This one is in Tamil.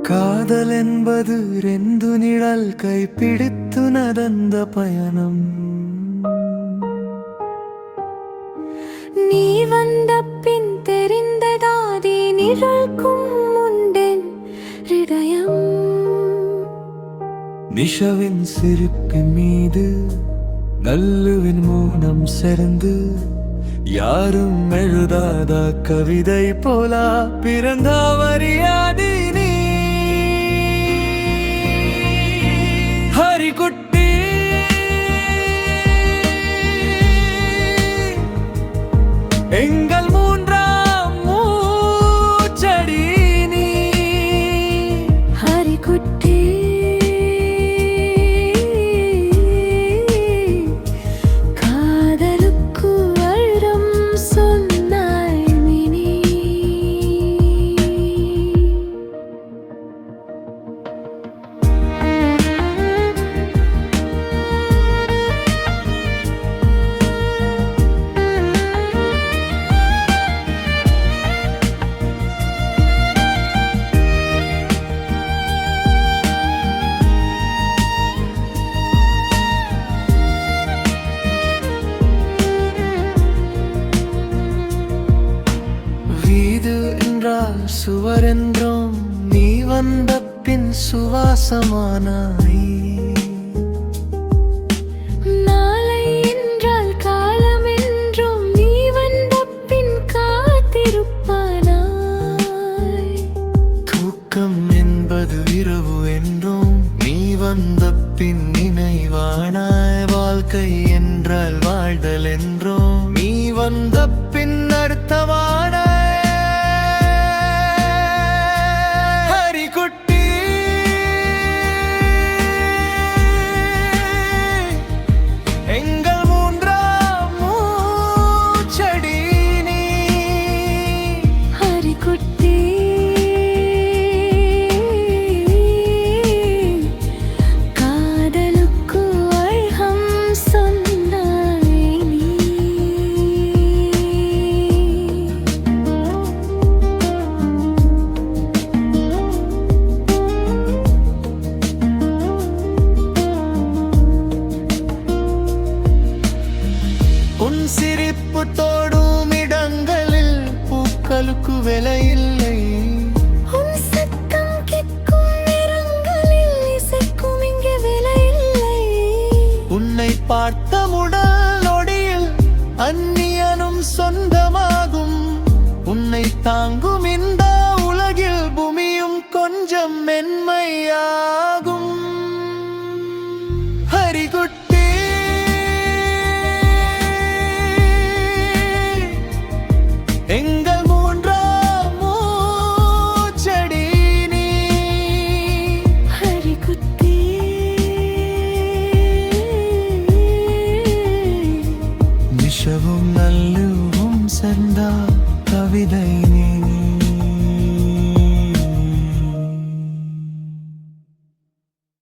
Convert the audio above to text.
காதல் என்பது ரெண்டு நிழல் கைப்பிடித்து நடந்த பயணம். நீ வந்த பின் தெரிந்ததாதி நிழல்க்கும் உண்டென் ஹிருதயம். நிஷவின் சிரிப்பின் மீது நல்லுவின் மௌனம் சேர்ந்து யாரும் எழுதாத கவிதை போல பிறந்தவரியாதி நீ. ஹரிகுட்டி எங்கள் மூன்றாம் மூச்சடி நீ. ஹரிகுட்டி காதலுக்கு அழும் சொன்னாய் மினி. வீடு என்றால் சுவர் என்றும் நீ வந்த பின் சுவாசமானாய். நாளை என்றால் காலம் என்றும் நீ வந்த பின் காத்திருப்பானாய். தூக்கம் என்பது இரவு என்றும் நீ வந்த பின் நினைவானாய். வாழ்க்கை என்றால் வாழ்தல் என்றும் நீ வந்த பின் அர்த்தமானாய். ஹரிகுட்டி எங்கள் மூன்றாம் மூச்சடி நீ. ஹரிகுட்டி காதலுக்கு அழம் சொன்னாய் நீ. உன் சிரிப்பு தோடும் இடங்களில் பூக்களுக்கு விலையில்லை. உன் சத்தம் கேட்கும் நேரங்களில் இசைக்கும் இங்கே விலையில்லை. உன்னை பார்த்த முதல் நொடியில் அந்நியனும் சொந்தமாகும். உன்னை தாங்கும் இந்த உலகில் பூமியும் கொஞ்சம் மென்மையாகும். ஹரிகுட்டி எங்கள் மூன்றாம் மூச்சடி நீ. ஹரிகுட்டி நிஷவும் நல்லுவும் சேர்ந்த கவிதை நீ.